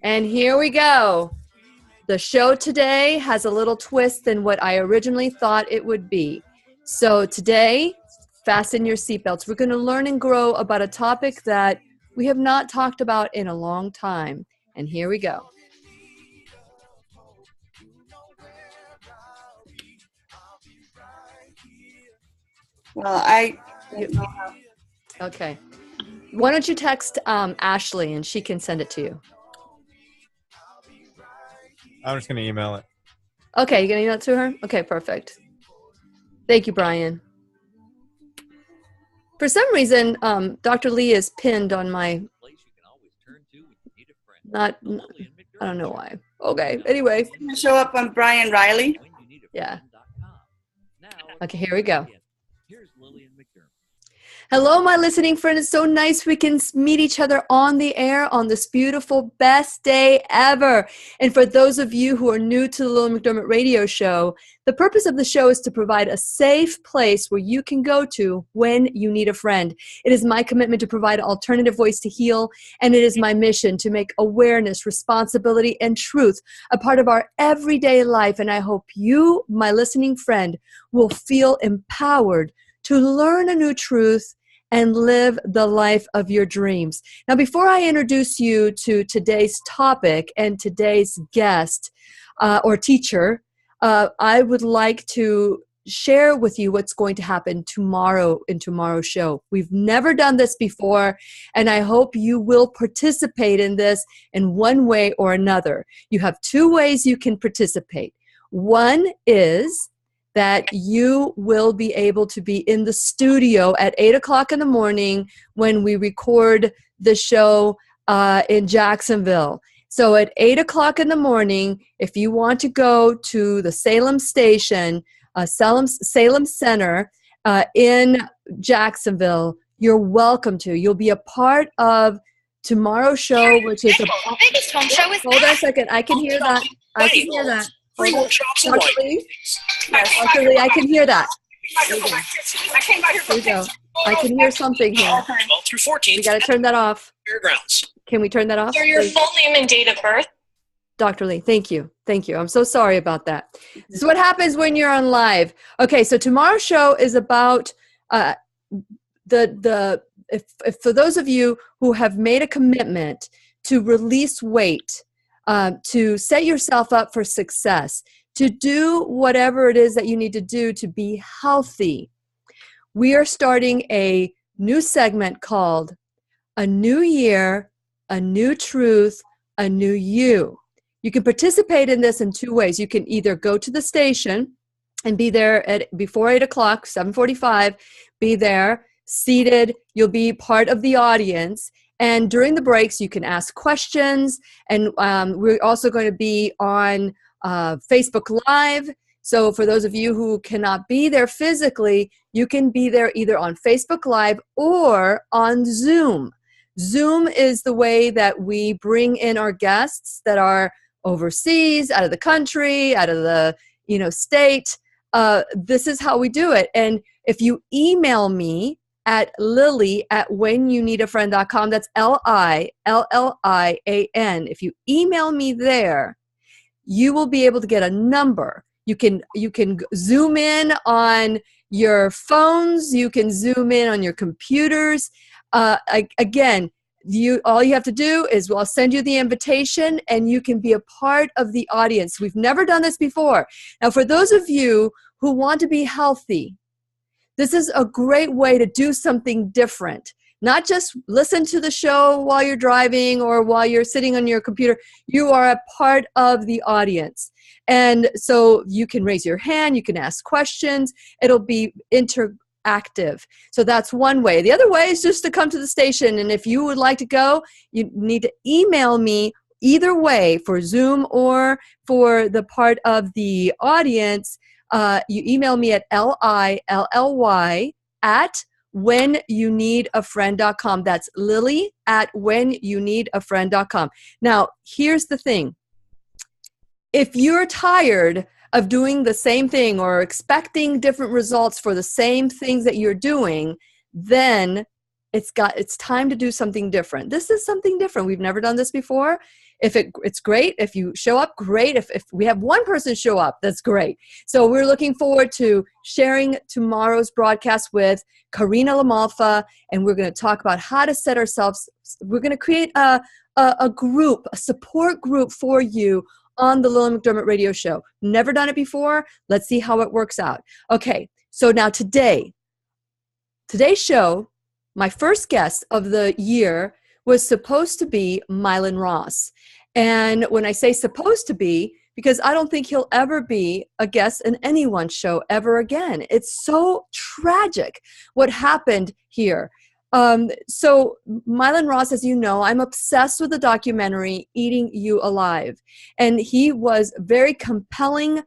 And here we go. The show today has a little twist than what I originally thought it would be. So today, fasten your seatbelts. We're going to learn and grow about a topic that we have not talked about in a long time. And here we go. Well, Okay. Why don't you text Ashley and she can send it to you? I'm just going to email it. Okay, you're going to email it to her? Okay, perfect. Thank you, Brian. For some reason, Dr. Lee is pinned on my... I don't know why. Okay, anyway. it's going to show up on Brian Riley. Yeah. Okay, here we go. Here's Lillian McDermott. Hello, my listening friend. It's so nice we can meet each other on the air on this beautiful, best day ever. And for those of you who are new to the Lillian McDermott radio show, the purpose of the show is to provide a safe place where you can go to when you need a friend. It is my commitment to provide an alternative voice to heal, and it is my mission to make awareness, responsibility, and truth a part of our everyday life. And I hope you, my listening friend, will feel empowered to learn a new truth and live the life of your dreams. Now, before I introduce you to today's topic and today's guest or teacher, I would like to share with you what's going to happen tomorrow in tomorrow's show. We've never done this before, and I hope you will participate in this in one way or another. You have two ways you can participate. One is that you will be able to be in the studio at 8 o'clock in the morning when we record the show in Jacksonville. So at 8 o'clock in the morning, if you want to go to the Salem station, Salem Center in Jacksonville, you're welcome to. You'll be a part of tomorrow's show, which is the biggest home show is hold on a second. I can hear that. I can hear that. Dr. Lee? Yes, Dr. Lee, I can hear that. Here we go. I can hear something here. 12 through 14. We got to turn that off. Fairgrounds. Can we turn that off? For your full name and date of birth. Dr. Lee, thank you. Thank you. I'm so sorry about that. This is what happens when you're on live. Okay, so tomorrow's show is about if for those of you who have made a commitment to release weight, to set yourself up for success, to do whatever it is that you need to do to be healthy. We are starting a new segment called A New Year, A New Truth, A New You. You can participate in this in two ways. You can either go to the station and be there before 8 o'clock, 7:45, be there, seated. You'll be part of the audience. And during the breaks, you can ask questions. And we're also going to be on Facebook Live. So for those of you who cannot be there physically, you can be there either on Facebook Live or on Zoom. Zoom is the way that we bring in our guests that are overseas, out of the country, out of the state. This is how we do it. And if you email me at lily@whenyouneedafriend.com. That's LILLIAN. If you email me there, you will be able to get a number. You can zoom in on your phones. You can zoom in on your computers. Again, all you have to do is I'll send you the invitation and you can be a part of the audience. We've never done this before. Now, for those of you who want to be healthy, this is a great way to do something different. Not just listen to the show while you're driving or while you're sitting on your computer. You are a part of the audience. And so you can raise your hand, you can ask questions. It'll be interactive. So that's one way. The other way is just to come to the station. And if you would like to go, you need to email me either way for Zoom or for the part of the audience. You email me at LILLY@whenyouneedafriend.com. That's Lily@whenyouneedafriend.com. Now, here's the thing. If you're tired of doing the same thing or expecting different results for the same things that you're doing, then it's time to do something different. This is something different. We've never done this before. If it's great, if you show up, great. If we have one person show up, that's great. So we're looking forward to sharing tomorrow's broadcast with Karina Lamalfa, and we're going to talk about how to set ourselves. We're going to create a group, a support group for you on the Lillian McDermott radio show. Never done it before. Let's see how it works out. Okay, so now today's show, my first guest of the year was supposed to be Milan Ross. And when I say supposed to be, because I don't think he'll ever be a guest in anyone's show ever again. It's so tragic what happened here. So Milan Ross, as you know, I'm obsessed with the documentary Eating You Alive. And he was a very compelling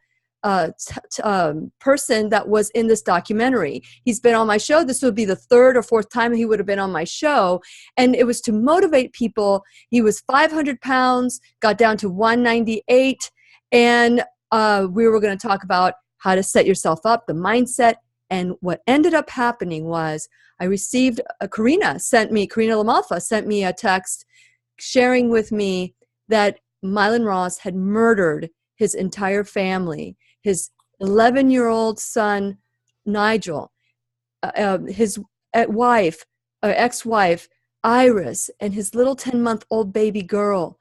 person that was in this documentary. He's been on my show. This would be the third or fourth time he would have been on my show. And it was to motivate people. He was 500 pounds, got down to 198. And we were going to talk about how to set yourself up, the mindset. And what ended up happening was I received, Karina Lamalfa sent me a text sharing with me that Milan Ross had murdered his entire family, his 11-year-old son, Nigel, his ex-wife, Iris, and his little 10-month-old baby girl.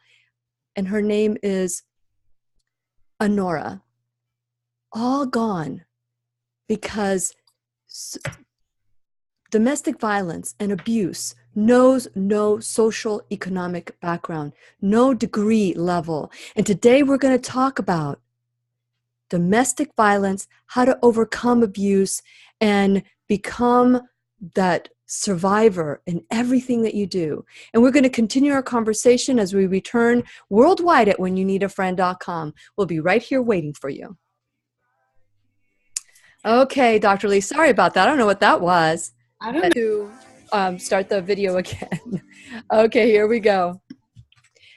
And her name is Honora. All gone because domestic violence and abuse knows no social economic background, no degree level. And today we're going to talk about domestic violence, how to overcome abuse and become that survivor in everything that you do. And we're going to continue our conversation as we return worldwide at whenyouneedafriend.com. We'll be right here waiting for you. Okay, Dr. Lee, sorry about that. I don't know what that was. I don't know. To start the video again. Okay, here we go.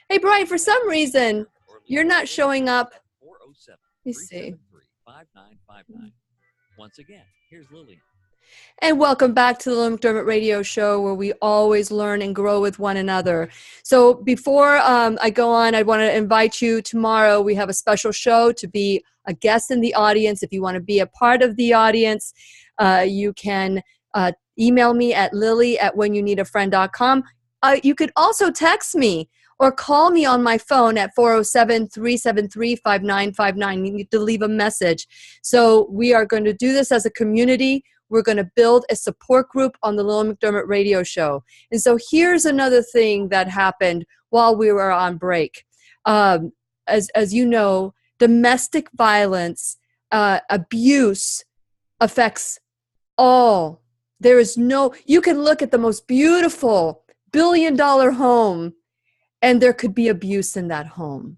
Hey, Brian, for some reason, you're not showing up. Let me see. Once again, here's Lillian. And welcome back to the Lillian McDermott radio show, where we always learn and grow with one another. So before I go on, I want to invite you tomorrow. We have a special show to be a guest in the audience. If you want to be a part of the audience, you can email me at lily@whenyouneedafriend.com. You could also text me or call me on my phone at 407-373-5959. You need to leave a message. So we are going to do this as a community. We're going to build a support group on the Lillian McDermott radio show. And so here's another thing that happened while we were on break. As you know, domestic violence, abuse affects all. There is no, you can look at the most beautiful billion-dollar home and there could be abuse in that home.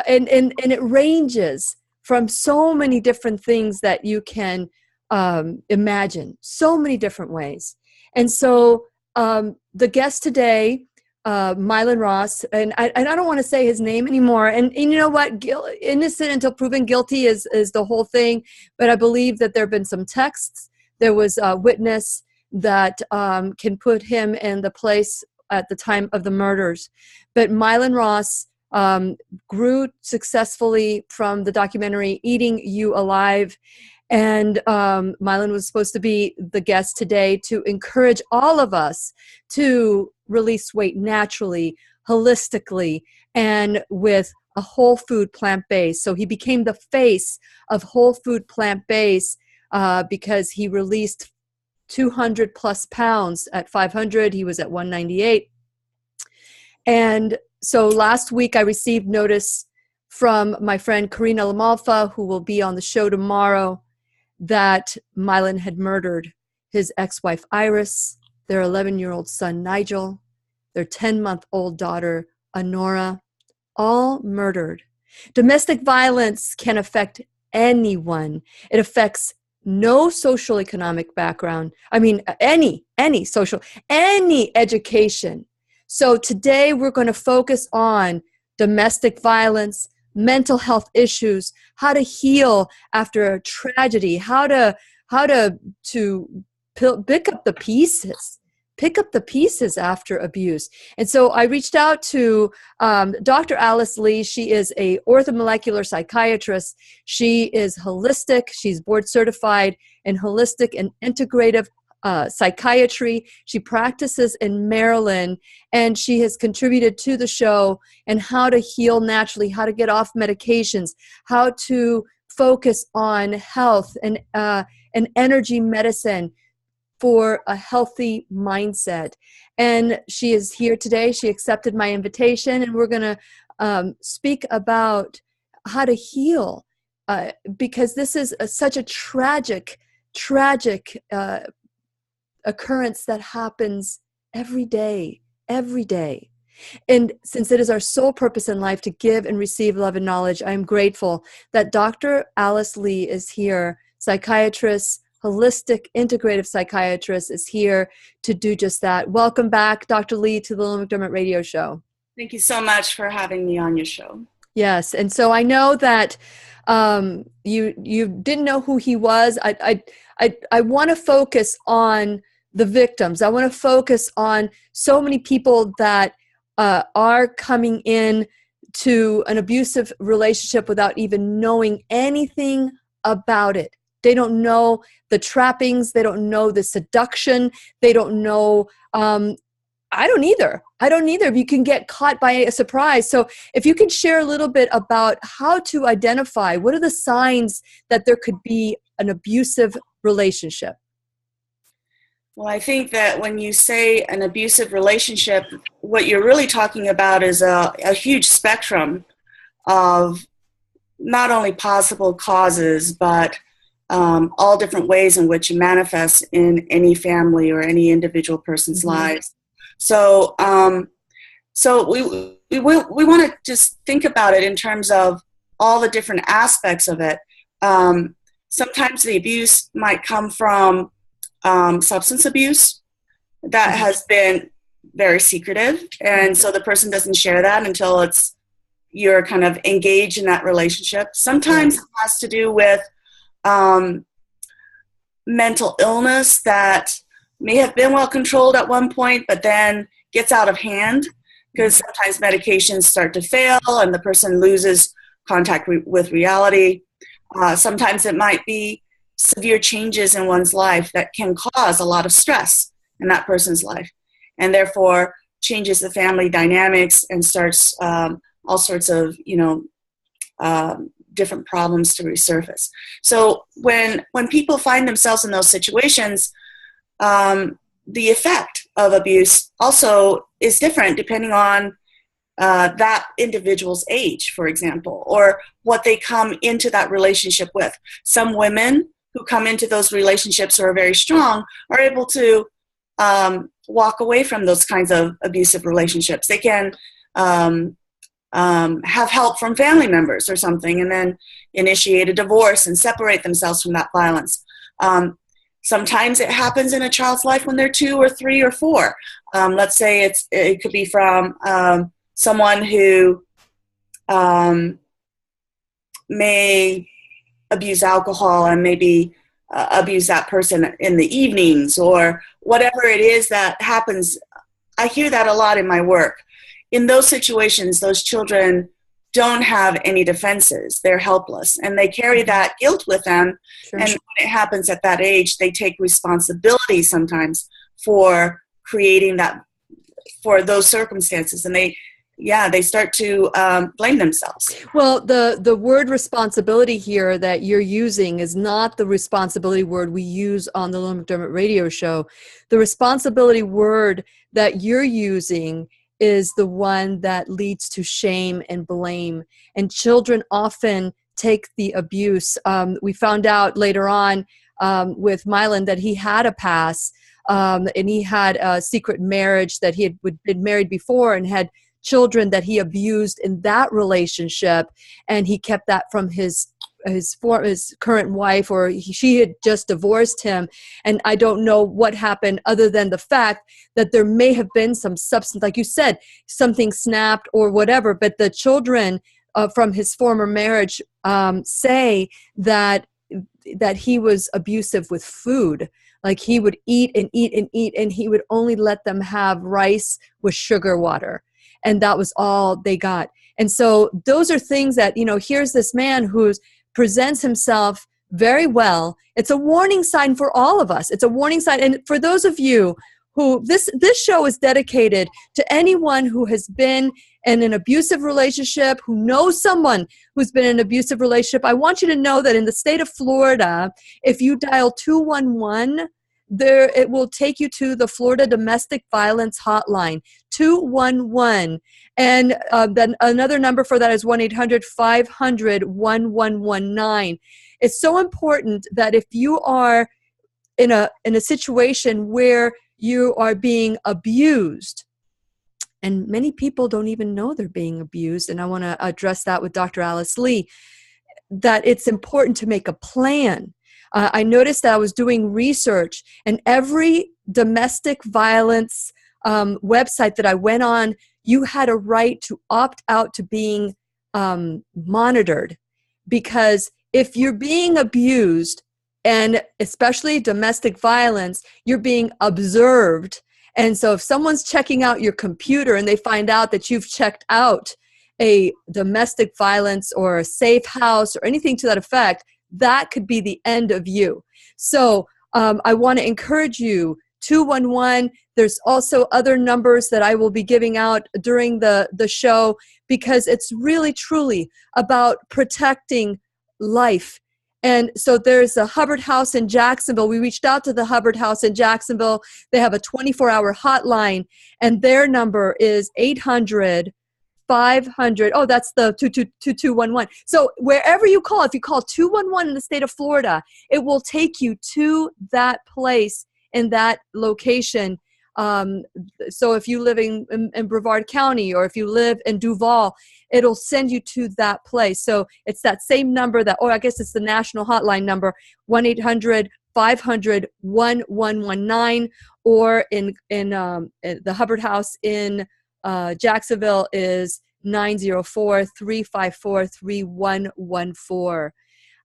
And it ranges from so many different things that you can imagine, so many different ways. And so the guest today, Milan Ross, and I don't want to say his name anymore. And you know what? Innocent until proven guilty is the whole thing. But I believe that there have been some texts. There was a witness that can put him in the place at the time of the murders. But Milan Ross grew successfully from the documentary Eating You Alive. And Milan was supposed to be the guest today to encourage all of us to release weight naturally, holistically, and with a whole food plant-based. So he became the face of whole food plant-based because he released 200 plus pounds. At 500, he was at 198. And so last week I received notice from my friend Karina Lamalfa, who will be on the show tomorrow, that Milan had murdered his ex-wife Iris, their 11-year-old son Nigel, their 10-month-old daughter Honora, all murdered. Domestic violence can affect anyone. It affects no social economic background. I mean, any social, any education. So today we're going to focus on domestic violence, mental health issues, how to heal after a tragedy, how to pick up the pieces pick up the pieces after abuse. And so I reached out to Dr. Alice Lee. She is a orthomolecular psychiatrist. She is holistic. She's board certified in holistic and integrative psychiatry. She practices in Maryland, and she has contributed to the show and how to heal naturally, how to get off medications, how to focus on health and energy medicine for a healthy mindset. And she is here today. She accepted my invitation, and we're going to speak about how to heal because this is such a tragic occurrence that happens every day. And since it is our sole purpose in life to give and receive love and knowledge, I'm grateful that Dr. Alice Lee is here, psychiatrist, holistic, integrative psychiatrist, is here to do just that. Welcome back, Dr. Lee, to the Lillian McDermott Radio Show. Thank you so much for having me on your show. Yes, and so I know that you didn't know who he was. I want to focus on the victims. I want to focus on so many people that are coming in to an abusive relationship without even knowing anything about it. They don't know the trappings. They don't know the seduction. They don't know. I don't either. You can get caught by a surprise. So if you could share a little bit about how to identify, what are the signs that there could be an abusive relationship? Well, I think that when you say an abusive relationship, what you're really talking about is a huge spectrum of not only possible causes, but all different ways in which it manifests in any family or any individual person's lives. So, we want to just think about it in terms of all the different aspects of it. Sometimes the abuse might come from substance abuse that has been very secretive, and so the person doesn't share that until you're kind of engaged in that relationship. Sometimes it has to do with mental illness that may have been well controlled at one point, but then gets out of hand because sometimes medications start to fail and the person loses contact with reality. Sometimes it might be severe changes in one's life that can cause a lot of stress in that person's life, and therefore changes the family dynamics and starts all sorts of different problems to resurface. So when people find themselves in those situations, the effect of abuse also is different depending on that individual's age, for example, or what they come into that relationship with. Some women who come into those relationships who are very strong are able to walk away from those kinds of abusive relationships. They can have help from family members or something and then initiate a divorce and separate themselves from that violence. Sometimes it happens in a child's life when they're 2 or 3 or 4. Let's say it could be from someone who may abuse alcohol and maybe abuse that person in the evenings or whatever it is that happens. I hear that a lot in my work. In those situations, those children don't have any defenses. They're helpless, and they carry that guilt with them. Sure. And when it happens at that age, they take responsibility sometimes for creating that, for those circumstances, and they start to blame themselves. Well, the word responsibility here that you're using is not the responsibility word we use on the Lillian McDermott Radio Show. The responsibility word that you're using is the one that leads to shame and blame. And children often take the abuse. We found out later on with Milan that he had a past, and he had a secret marriage, that he had been married before and had children that he abused in that relationship, and he kept that from his current wife, or she had just divorced him. And I don't know what happened other than the fact that there may have been some substance, like you said, something snapped or whatever, but the children from his former marriage say that he was abusive with food. Like he would eat and eat and eat, and he would only let them have rice with sugar water. And that was all they got. And so those are things that, here's this man who presents himself very well. It's a warning sign for all of us. It's a warning sign. And for those of you who, this show is dedicated to anyone who has been in an abusive relationship, who knows someone who's been in an abusive relationship. I want you to know that in the state of Florida, if you dial 211, it will take you to the Florida Domestic Violence Hotline, 211. And then another number for that is 1-800-500-1119. It's so important that if you are in a situation where you are being abused, and many people don't even know they're being abused, and I want to address that with Dr. Alice Lee, that it's important to make a plan. I noticed that I was doing research, and every domestic violence website that I went on, you had a right to opt out to being monitored. Because if you're being abused, and especially domestic violence, you're being observed. And so if someone's checking out your computer and they find out that you've checked out a domestic violence or a safe house or anything to that effect, that could be the end of you. So I want to encourage you, 211. There's also other numbers that I will be giving out during the show, because it's really, truly about protecting life. And so there's a Hubbard House in Jacksonville. We reached out to the Hubbard House in Jacksonville. They have a 24-hour hotline, and their number is 800-500. Oh, that's the 2211. So wherever you call, if you call 211 in the state of Florida, it will take you to that place in that location. So if you live in Brevard County, or if you live in Duval, it'll send you to that place. So it's that same number or I guess it's the national hotline number, 1-800-500-1119, or in the Hubbard House in Jacksonville is 904-354-3114.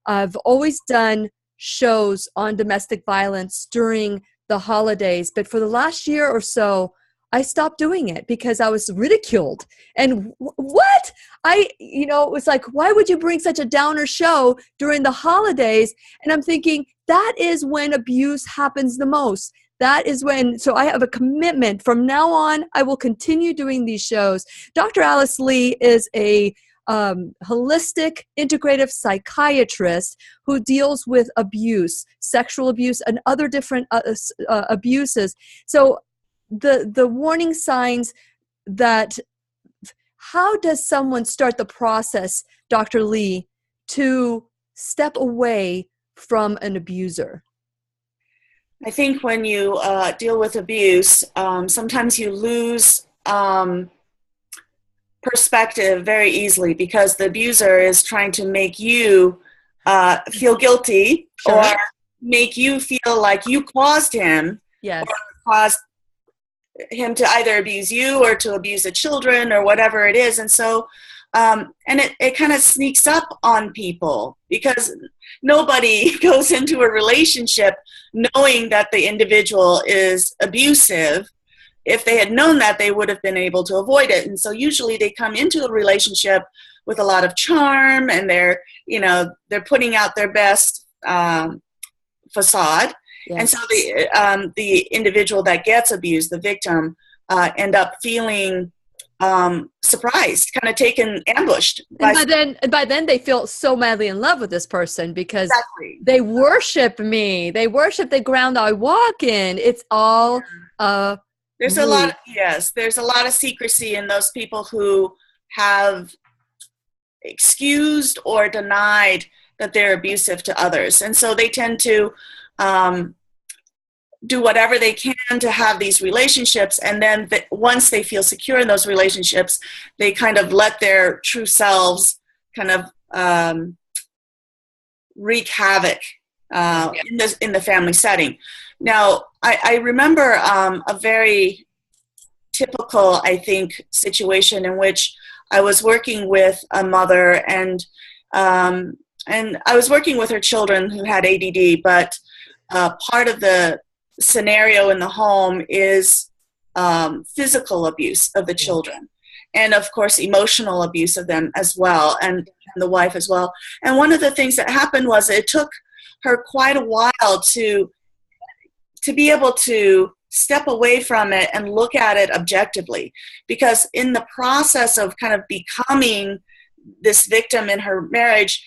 I've always done shows on domestic violence during the holidays, but for the last year or so, I stopped doing it because I was ridiculed. And what? It was like, why would you bring such a downer show during the holidays? And I'm thinking, that is when abuse happens the most. That is when, so I have a commitment. From now on, I will continue doing these shows. Dr. Alice Lee is a holistic, integrative psychiatrist who deals with abuse, sexual abuse, and other different abuses. So the warning signs that, how does someone start the process, Dr. Lee, to step away from an abuser? I think when you deal with abuse, sometimes you lose perspective very easily, because the abuser is trying to make you feel guilty, sure, or make you feel like you caused him, yes, or caused him to either abuse you or to abuse the children or whatever it is. And so and it kind of sneaks up on people, because nobody goes into a relationship knowing that the individual is abusive. If they had known that, they would have been able to avoid it. And so usually they come into a relationship with a lot of charm, and they're putting out their best facade. Yes. And so the individual that gets abused, the victim, end up feeling surprised, kind of taken, ambushed. By then they feel so madly in love with this person, because exactly, they worship me. They worship the ground I walk in. It's all there's a lot of secrecy in those people who have excused or denied that they're abusive to others. And so they tend to do whatever they can to have these relationships, and then once they feel secure in those relationships, they kind of let their true selves kind of wreak havoc in the family setting. Now, I remember a very typical, I think, situation in which I was working with a mother, and I was working with her children who had ADD, but part of the scenario in the home is physical abuse of the children, and of course emotional abuse of them as well, and the wife as well. And one of the things that happened was it took her quite a while to be able to step away from it and look at it objectively, because in the process of kind of becoming this victim in her marriage,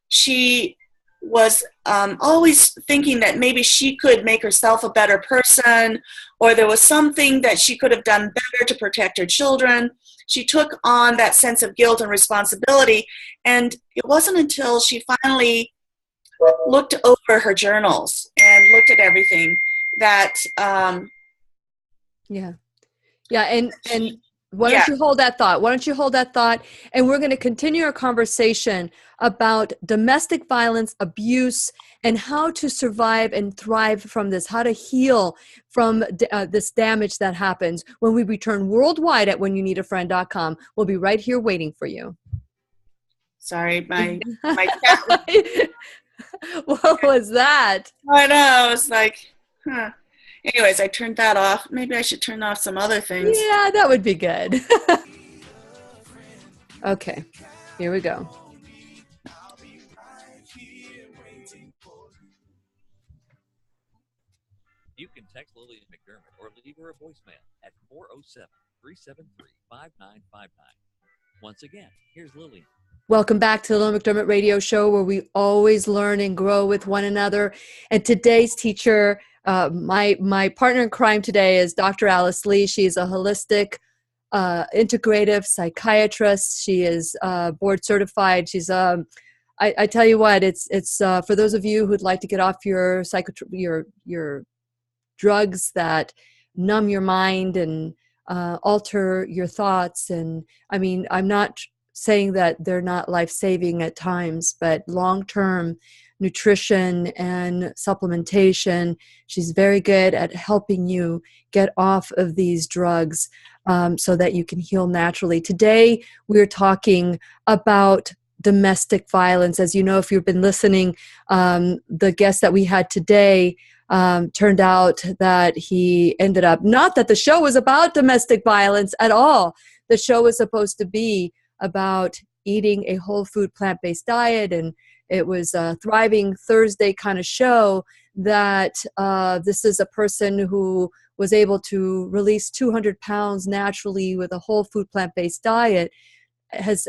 she was always thinking that maybe she could make herself a better person, or there was something that she could have done better to protect her children. She took on that sense of guilt and responsibility, and it wasn't until she finally looked over her journals and looked at everything that and why don't you hold that thought, and we're going to continue our conversation about domestic violence, abuse, and how to survive and thrive from this, how to heal from this damage that happens when we return worldwide at whenyounneedafriend.com. We'll be right here waiting for you. Sorry, my cat. What was that? I know, it's like, huh. Anyways, I turned that off. Maybe I should turn off some other things. Yeah, that would be good. Okay, here we go. You can text Lillian McDermott or leave her a voicemail at 407-373-5959. Once again, here's Lillian. Welcome back to the Lillian McDermott Radio Show, where we always learn and grow with one another. And today's teacher, my partner in crime today, is Dr. Alice Lee. She is a holistic, integrative psychiatrist. She is board certified. She's I tell you what, it's for those of you who'd like to get off your drugs that numb your mind and alter your thoughts. And I mean, I'm not saying that they're not life-saving at times, but long-term nutrition and supplementation, she's very good at helping you get off of these drugs so that you can heal naturally. Today, we're talking about domestic violence. As you know, if you've been listening, the guest that we had today turned out that he ended up, not that the show was about domestic violence at all. The show was supposed to be about eating a whole food plant-based diet, and it was a Thriving Thursday kind of show that this is a person who was able to release 200 pounds naturally with a whole food plant-based diet, has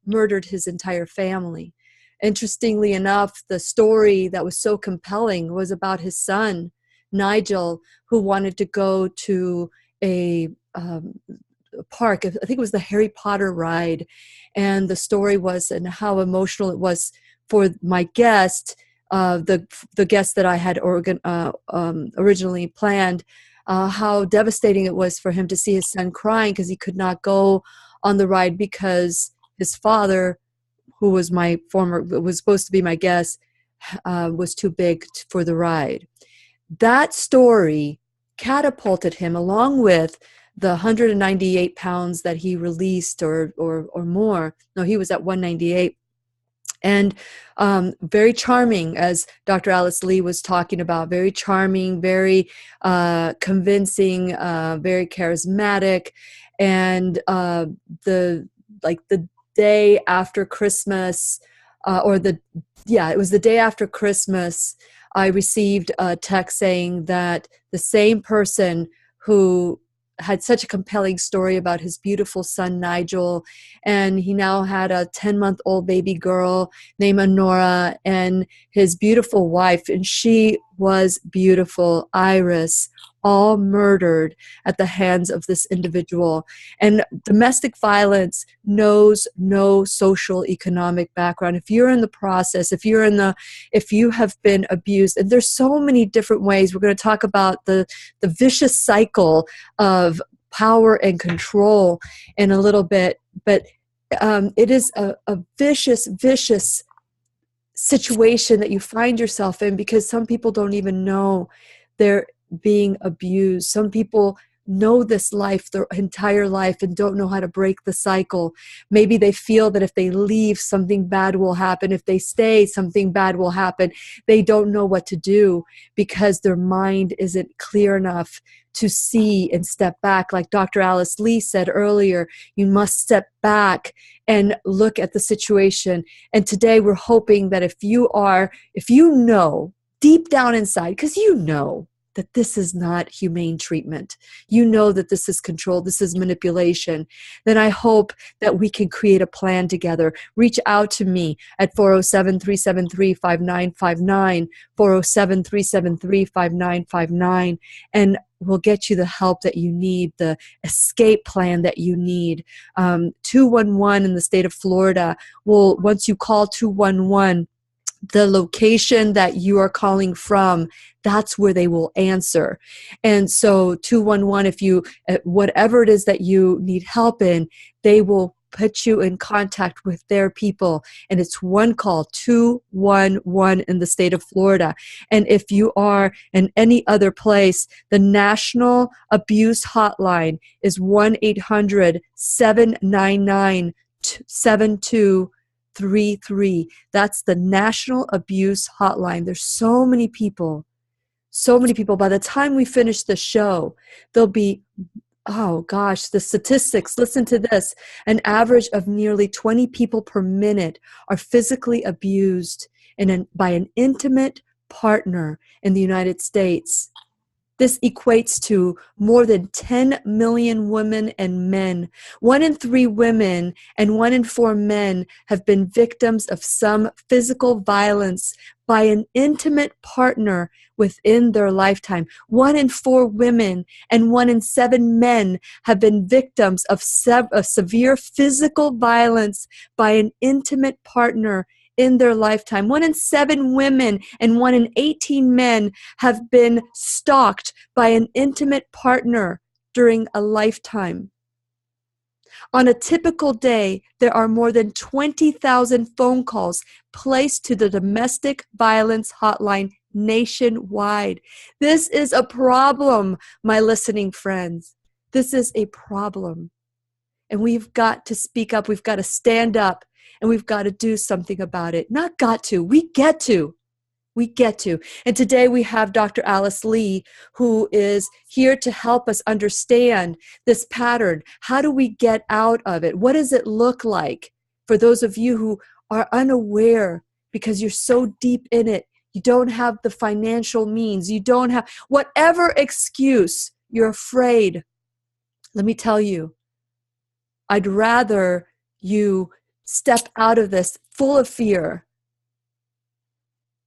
murdered his entire family. Interestingly enough, the story that was so compelling was about his son, Nigel, who wanted to go to a park. I think it was the Harry Potter ride. And the story was, and how emotional it was for my guest, the guest that I had originally planned, how devastating it was for him to see his son crying because he could not go on the ride because his father, who was was supposed to be my guest, was too big for the ride. That story catapulted him, along with the 198 pounds that he released or more. No, he was at 198. And very charming, as Dr. Alice Lee was talking about, very charming, very convincing, very charismatic. And the day after Christmas, it was the day after Christmas, I received a text saying that the same person who had such a compelling story about his beautiful son, Nigel, and he now had a 10-month-old baby girl named Honora, and his beautiful wife, and she was beautiful, Iris, all murdered at the hands of this individual. And domestic violence knows no social economic background. If you're in the process, if you have been abused, and there's so many different ways. We're going to talk about the vicious cycle of power and control in a little bit, but it is a vicious situation that you find yourself in, because some people don't even know they're being abused. Some people know this life their entire life and don't know how to break the cycle. Maybe they feel that if they leave, something bad will happen. If they stay, something bad will happen. They don't know what to do because their mind isn't clear enough to see and step back. Like Dr. Alice Lee said earlier, you must step back and look at the situation. And today we're hoping that if you know deep down inside, because you know that this is not humane treatment, you know that this is control, this is manipulation, then I hope that we can create a plan together. Reach out to me at 407-373-5959, 407-373-5959, and we'll get you the help that you need, the escape plan that you need. 211 in the state of Florida will, once you call 211, the location that you are calling from, that's where they will answer. And so 211, if you, whatever it is that you need help in, they will put you in contact with their people. And it's one call, 211 in the state of Florida. And if you are in any other place, the National Abuse Hotline is 1-800-799-7233. That's the National Abuse Hotline. There's so many people. By the time we finish the show, there'll be, oh gosh, the statistics, listen to this. An average of nearly 20 people per minute are physically abused by an intimate partner in the United States. This equates to more than 10 million women and men. 1 in 3 women and 1 in 4 men have been victims of some physical violence by an intimate partner within their lifetime. 1 in 4 women and 1 in 7 men have been victims of severe physical violence by an intimate partner in their lifetime. 1 in 7 women and 1 in 18 men have been stalked by an intimate partner during a lifetime. On a typical day, there are more than 20,000 phone calls placed to the domestic violence hotline nationwide. This is a problem, my listening friends. This is a problem. And we've got to speak up. We've got to stand up. And we've got to do something about it. Not got to, we get to. We get to. And today we have Dr. Alice Lee, who is here to help us understand this pattern. How do we get out of it? What does it look like for those of you who are unaware because you're so deep in it? You don't have the financial means. You don't have whatever excuse. You're afraid. Let me tell you, I'd rather you step out of this full of fear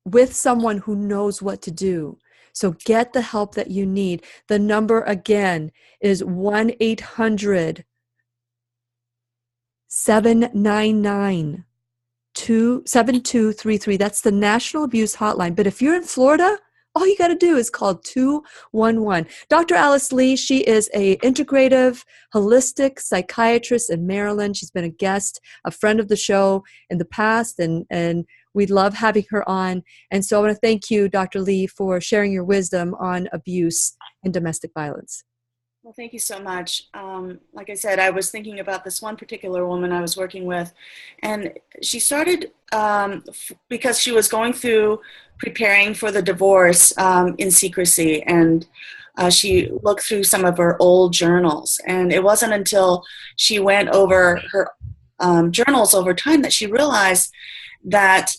with someone who knows what to do. So get the help that you need. The number again is 1-800-799-7233. That's the National Abuse Hotline. But if you're in Florida, all you got to do is call 211. Dr. Alice Lee, she is a integrative, holistic psychiatrist in Maryland. She's been a guest, a friend of the show in the past, and we love having her on. And so I want to thank you, Dr. Lee, for sharing your wisdom on abuse and domestic violence. Well, thank you so much. Like I said, I was thinking about this one particular woman I was working with, and she started because she was going through preparing for the divorce in secrecy, and she looked through some of her old journals, and it wasn't until she went over her journals over time that she realized that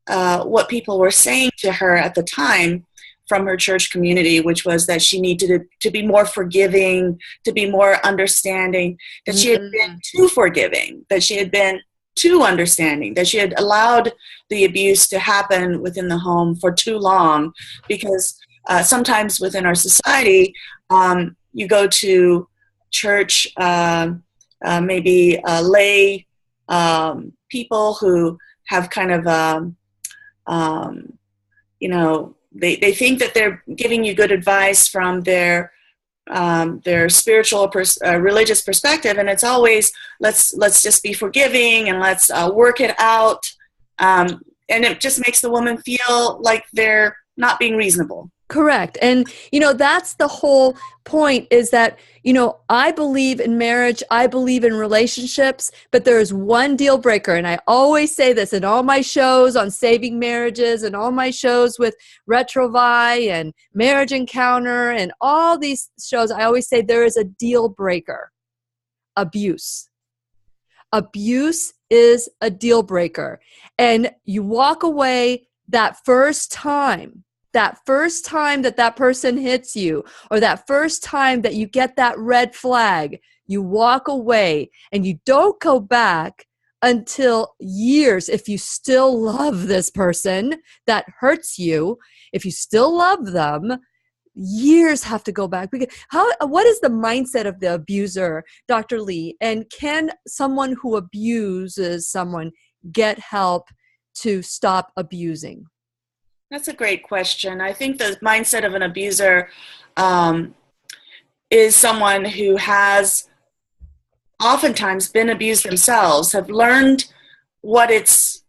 what people were saying to her at the time from her church community, which was that she needed to be more forgiving, to be more understanding, that she had been too forgiving, that she had been too understanding, that she had allowed the abuse to happen within the home for too long. Because sometimes within our society, you go to church, maybe lay people who have kind of, they think that they're giving you good advice from their spiritual, religious perspective, and it's always let's just be forgiving and let's work it out, and it just makes the woman feel like they're not being reasonable, Correct. And, that's the whole point, is that, I believe in marriage, I believe in relationships, but there is one deal breaker. And I always say this in all my shows on saving marriages and all my shows with Retrovi and Marriage Encounter and all these shows. I always say there is a deal breaker: abuse. Abuse is a deal breaker. And you walk away that first time that person hits you, or that first time that you get that red flag, you walk away and you don't go back until years. If you still love this person that hurts you, if you still love them, years have to go back. Because what is the mindset of the abuser, Dr. Lee? And can someone who abuses someone get help to stop abusing? That's a great question. I think the mindset of an abuser is someone who has oftentimes been abused themselves, have learned what it's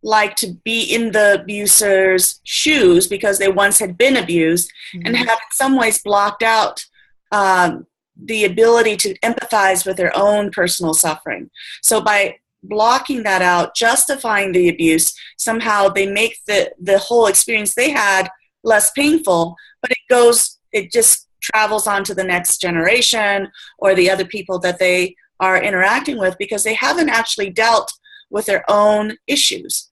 like to be in the abuser's shoes because they once had been abused, and have in some ways blocked out the ability to empathize with their own personal suffering. So by blocking that out, justifying the abuse, somehow they make the whole experience they had less painful, but it just travels on to the next generation or the other people that they are interacting with, because they haven't actually dealt with their own issues.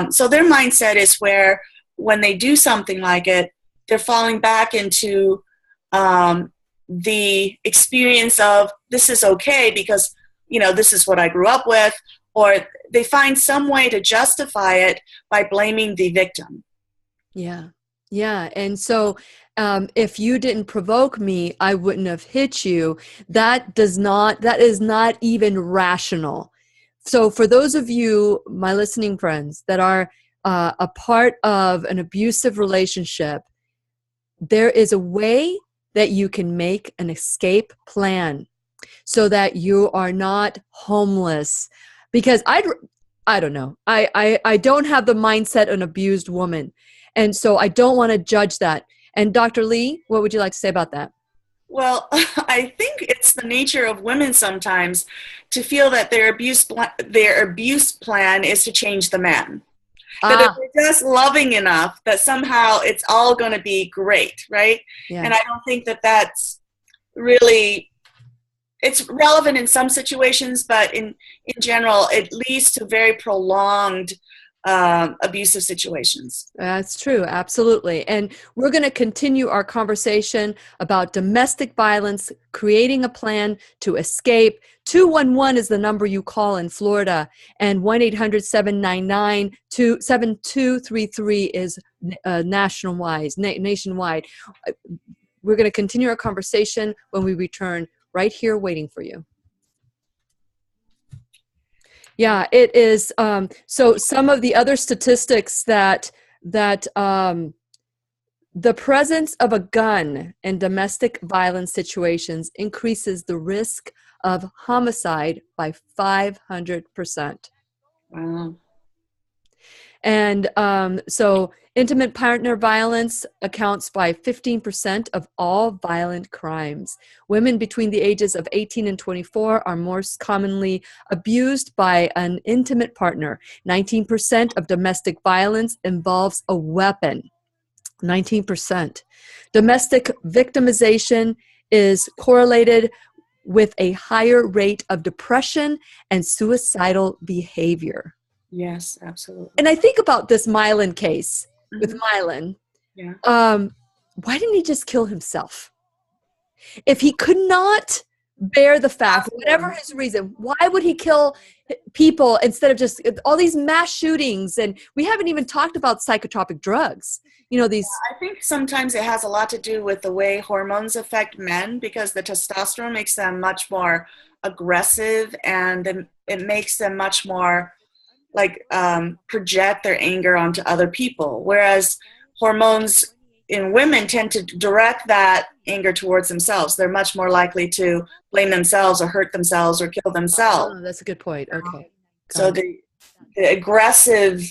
So their mindset is where when they do something like it, they're falling back into the experience of, this is okay because, this is what I grew up with, or they find some way to justify it by blaming the victim. Yeah. Yeah. And so if you didn't provoke me, I wouldn't have hit you. That is not even rational. So for those of you, my listening friends, that are a part of an abusive relationship, there is a way that you can make an escape plan so that you are not homeless. Because I don't know. I don't have the mindset of an abused woman. And so I don't want to judge that. And Dr. Lee, what would you like to say about that? Well, I think it's the nature of women sometimes to feel that their abuse plan is to change the man. That if they're just loving enough, that somehow it's all going to be great, right? Yeah. And I don't think that that's really, it's relevant in some situations, but in general, it leads to very prolonged abusive situations. That's true. Absolutely. And we're going to continue our conversation about domestic violence, creating a plan to escape. 211 is the number you call in Florida, and 1-800-799-7233 is nationwide. We're going to continue our conversation when we return, right here waiting for you. Yeah, it is. So some of the other statistics that the presence of a gun in domestic violence situations increases the risk of homicide by 500%. Wow. And so intimate partner violence accounts by 15% of all violent crimes. Women between the ages of 18 and 24 are most commonly abused by an intimate partner. 19% of domestic violence involves a weapon. 19%. Domestic victimization is correlated with a higher rate of depression and suicidal behavior. Yes, absolutely. And I think about this Milan case with Milan. Yeah. Why didn't he just kill himself? If he could not bear the fact, whatever his reason, why would he kill people instead of just all these mass shootings? And we haven't even talked about psychotropic drugs. These. I think sometimes it has a lot to do with the way hormones affect men, because the testosterone makes them much more aggressive, and it makes them much more project their anger onto other people, whereas hormones in women tend to direct that anger towards themselves. They're much more likely to blame themselves or hurt themselves or kill themselves. Oh, that's a good point. Okay. So the aggressive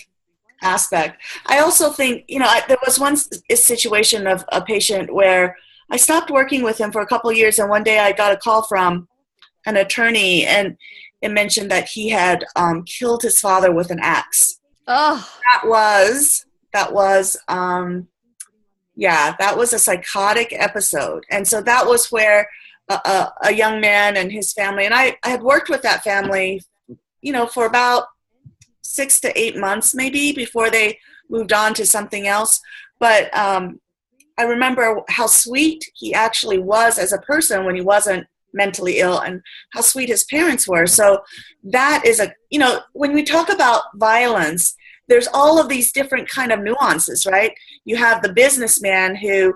aspect. I also think, there was one situation of a patient where I stopped working with him for a couple of years, and one day I got a call from an attorney, and it mentioned that he had killed his father with an axe. Oh, That was a psychotic episode. And so that was where a young man and his family, and I had worked with that family, for about 6 to 8 months maybe before they moved on to something else. But I remember how sweet he actually was as a person when he wasn't mentally ill, and how sweet his parents were. So that is when we talk about violence, there's all of these different kind of nuances, right? You have the businessman who,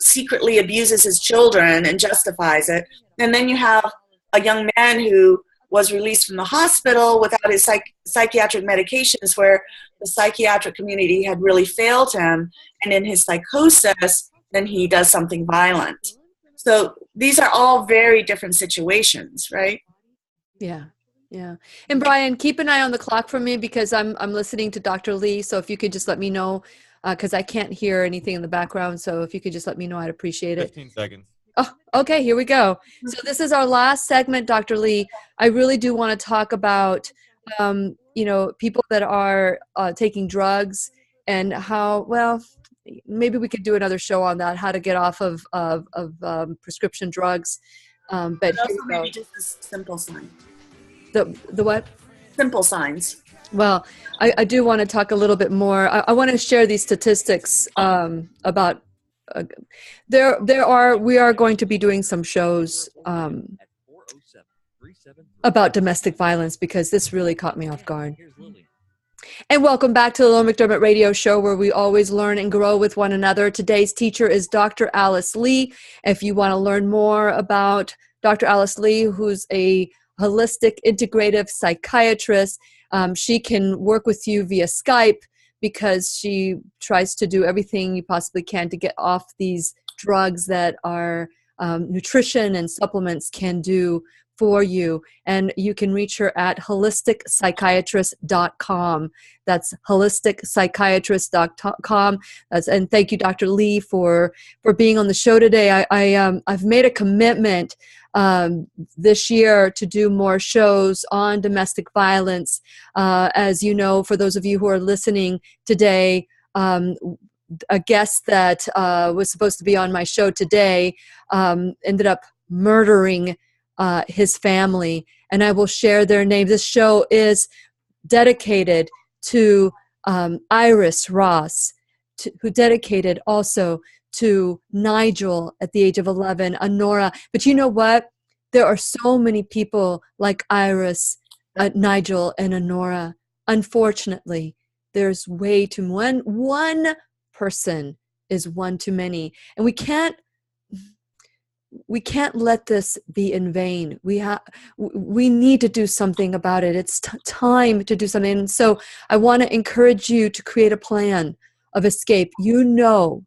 secretly abuses his children and justifies it. And then you have a young man who was released from the hospital without his psychiatric medications, where the psychiatric community had really failed him. And in his psychosis, then he does something violent. So these are all very different situations, right? yeah. Yeah. And Brian, keep an eye on the clock for me, because I'm listening to Dr. Lee. So if you could just let me know, because I can't hear anything in the background. So if you could just let me know, I'd appreciate it. 15 seconds. Oh, okay, here we go. So this is our last segment, Dr. Lee. I really do want to talk about, people that are taking drugs, and how, well, maybe we could do another show on that, how to get off of prescription drugs. But And also here we go. maybe just a simple sign. The what? Simple signs. Well, I do want to talk a little bit more. I want to share these statistics about we are going to be doing some shows about domestic violence, because this really caught me off guard. And welcome back to the Lillian McDermott Radio Show, where we always learn and grow with one another. Today's teacher is Dr. Alice Lee. If you want to learn more about Dr. Alice Lee, who's a holistic integrative psychiatrist, she can work with you via Skype, because she tries to do everything you possibly can to get off these drugs that our nutrition and supplements can do for you. And you can reach her at holisticspsychiatrist.com. That's holisticspsychiatrist.com. And thank you, Dr. Lee, for being on the show today. I've made a commitment this year to do more shows on domestic violence. As you know, for those of you who are listening today, a guest that was supposed to be on my show today ended up murdering his family, and I will share their name. This show is dedicated to Iris Ross, who dedicated also to Nigel at the age of 11, Honora. But you know what? There are so many people like Iris, Nigel, and Honora. Unfortunately, there's way too one person is one too many, and we can't let this be in vain. We need to do something about it. It's time to do something. And so I want to encourage you to create a plan of escape. You know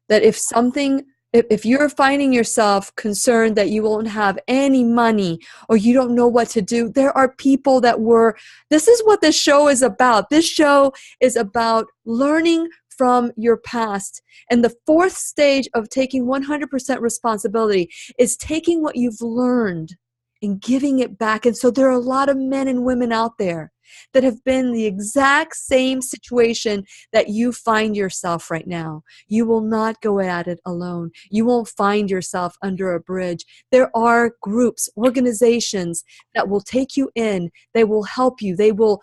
that if you're finding yourself concerned that you won't have any money, or you don't know what to do, there are people this is what this show is about. This show is about learning from your past. And the fourth stage of taking 100% responsibility is taking what you've learned and giving it back. And so there are a lot of men and women out there that have been in the exact same situation that you find yourself right now. You will not go at it alone. You won't find yourself under a bridge. There are groups, organizations that will take you in. They will help you. They will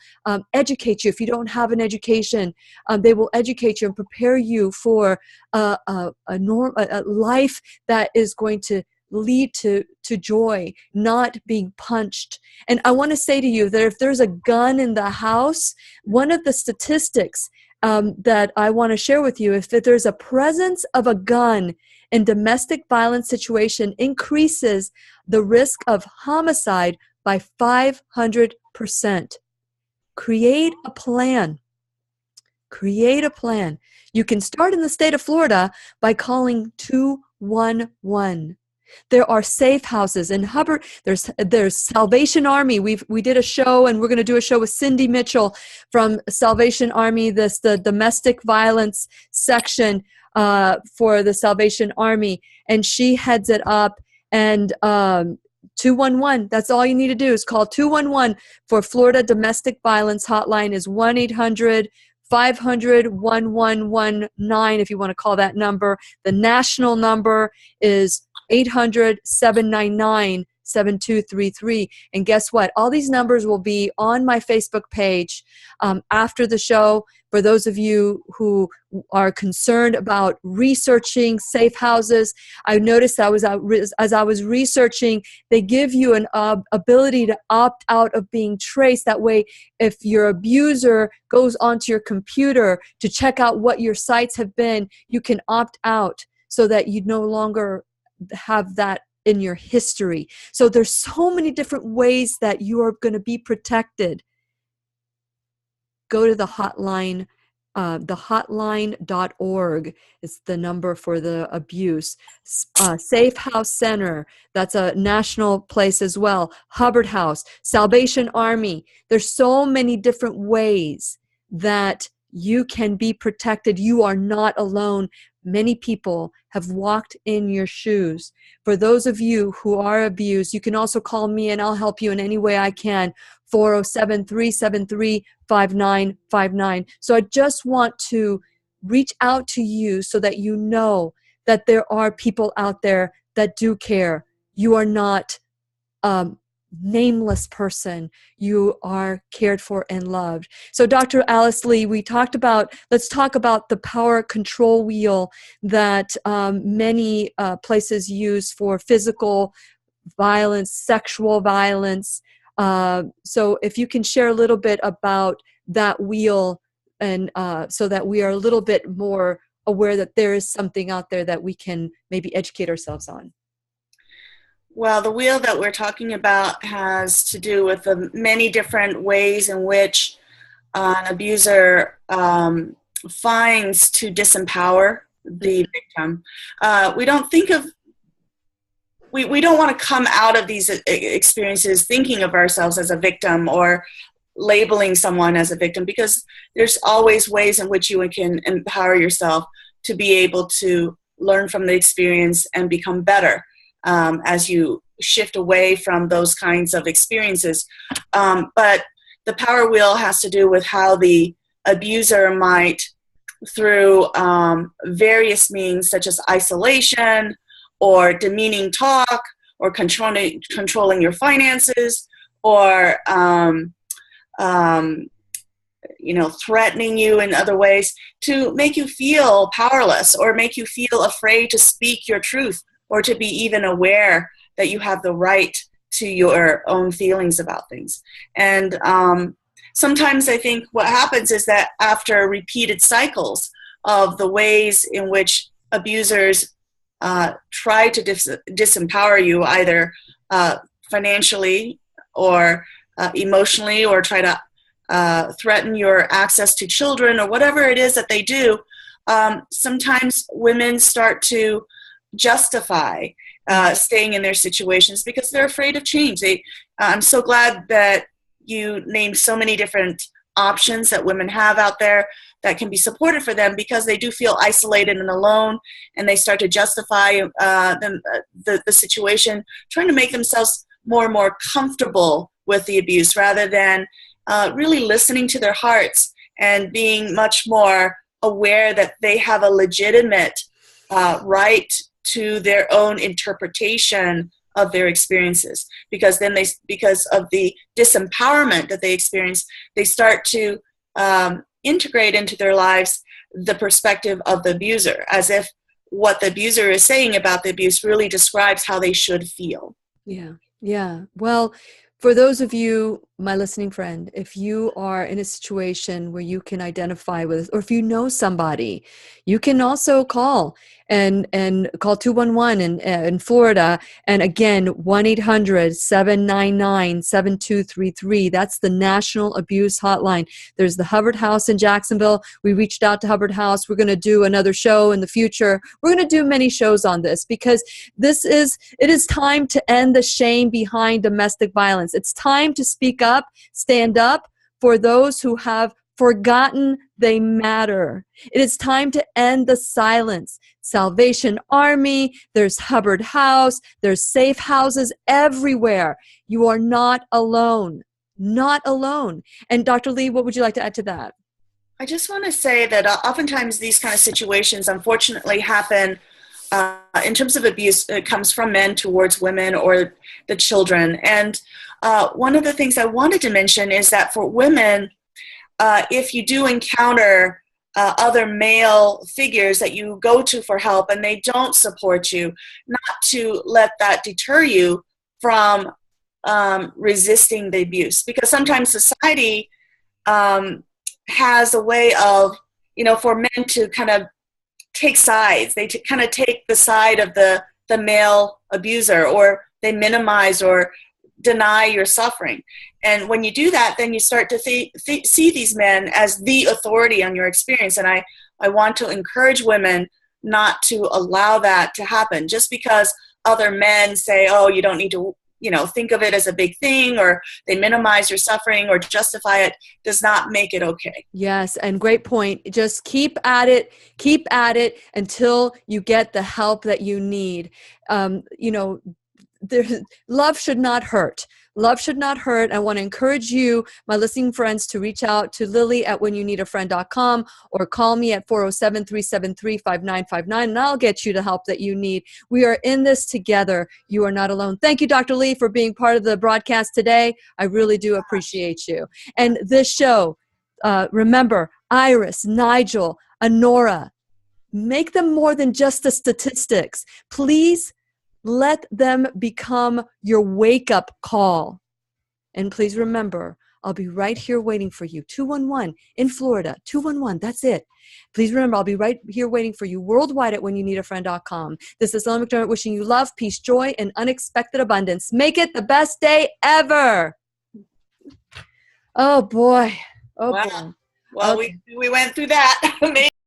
educate you. If you don't have an education, they will educate you and prepare you for a life that is going to lead to joy, not being punched. And I want to say to you that if there's a gun in the house, one of the statistics that I want to share with you is that there's a presence of a gun in domestic violence situation increases the risk of homicide by 500%. Create a plan. Create a plan. You can start in the state of Florida by calling 211. There are safe houses in Hubbard. There's Salvation Army. We did a show, and we're going to do a show with Cindy Mitchell from Salvation Army. The domestic violence section for the Salvation Army, and she heads it up. And 211. That's all you need to do is call 211 for Florida Domestic Violence Hotline is 1-800-500-1119 if you want to call that number. The national number is 800-799-7233. And guess what? All these numbers will be on my Facebook page after the show. For those of you who are concerned about researching safe houses, I noticed as I was researching, they give you an ability to opt out of being traced. That way, if your abuser goes onto your computer to check out what your sites have been, you can opt out so that you no longer have that in your history. So there's so many different ways that you are going to be protected. Go to the hotline. The hotline.org is the number for the abuse. Safe House Center, that's a national place as well. Hubbard House, Salvation Army. There's so many different ways that you can be protected. You are not alone. Many people have walked in your shoes. For those of you who are abused, you can also call me and I'll help you in any way I can. 407-373-5959. So I just want to reach out to you so that you know that there are people out there that do care. You are not nameless person. You are cared for and loved. So Dr. Alice Lee, let's talk about the power control wheel that many places use for physical violence, sexual violence. So if you can share a little bit about that wheel, and so that we are a little bit more aware that there is something out there that we can maybe educate ourselves on. Well, the wheel that we're talking about has to do with the many different ways in which an abuser finds to disempower the victim. We don't want to come out of these experiences thinking of ourselves as a victim or labeling someone as a victim, because there's always ways in which you can empower yourself to be able to learn from the experience and become better. As you shift away from those kinds of experiences. But the power wheel has to do with how the abuser might, through various means such as isolation or demeaning talk or controlling your finances or threatening you in other ways, to make you feel powerless or make you feel afraid to speak your truth, or to be even aware that you have the right to your own feelings about things. And sometimes I think what happens is that after repeated cycles of the ways in which abusers try to disempower you, either financially or emotionally, or try to threaten your access to children, or whatever it is that they do, sometimes women start to justify staying in their situations because they're afraid of change. I'm so glad that you named so many different options that women have out there that can be supported for them, because they do feel isolated and alone, and they start to justify the situation, trying to make themselves more and more comfortable with the abuse, rather than really listening to their hearts and being much more aware that they have a legitimate right to their own interpretation of their experiences. Because then because of the disempowerment that they experience, they start to integrate into their lives the perspective of the abuser, as if what the abuser is saying about the abuse really describes how they should feel. Yeah. Well, for those of you my listening friend, if you are in a situation where you can identify with, or if you know somebody, you can also call and call 211 in Florida. And again, 1-800-799-7233. That's the National Abuse Hotline. There's the Hubbard House in Jacksonville. We reached out to Hubbard House. We're going to do another show in the future. We're going to do many shows on this because it is time to end the shame behind domestic violence. It's time to speak up, stand up for those who have forgotten they matter. It is time to end the silence. Salvation Army, there's Hubbard House, there's safe houses everywhere. You are not alone. Not alone. And Dr. Lee, what would you like to add to that? I just want to say that oftentimes these kind of situations unfortunately happen in terms of abuse. It comes from men towards women or the children. And one of the things I wanted to mention is that for women, if you do encounter other male figures that you go to for help and they don't support you, not to let that deter you from resisting the abuse. Because sometimes society has a way of, for men to kind of take sides. They kind of take the side of the male abuser, or they minimize or deny your suffering. And when you do that, then you start to see these men as the authority on your experience. And I want to encourage women not to allow that to happen. Just because other men say, oh, you don't need to, think of it as a big thing, or they minimize your suffering or justify it, does not make it okay. Yes, and great point. Just keep at it until you get the help that you need. Love should not hurt. Love should not hurt. I want to encourage you, my listening friends, to reach out to Lily at whenyouneedafriend.com or call me at 407-373-5959, and I'll get you the help that you need. We are in this together. You are not alone. Thank you, Dr. Lee, for being part of the broadcast today. I really do appreciate you. And this show, remember, Iris, Nigel, Honora, make them more than just the statistics. Please let them become your wake-up call. And please remember, I'll be right here waiting for you. 211 in Florida. 211, that's it. Please remember, I'll be right here waiting for you worldwide at whenyouneedafriend.com. This is Lillian McDermott wishing you love, peace, joy, and unexpected abundance. Make it the best day ever. Oh, boy. Oh, wow. boy. Well, okay. we went through that.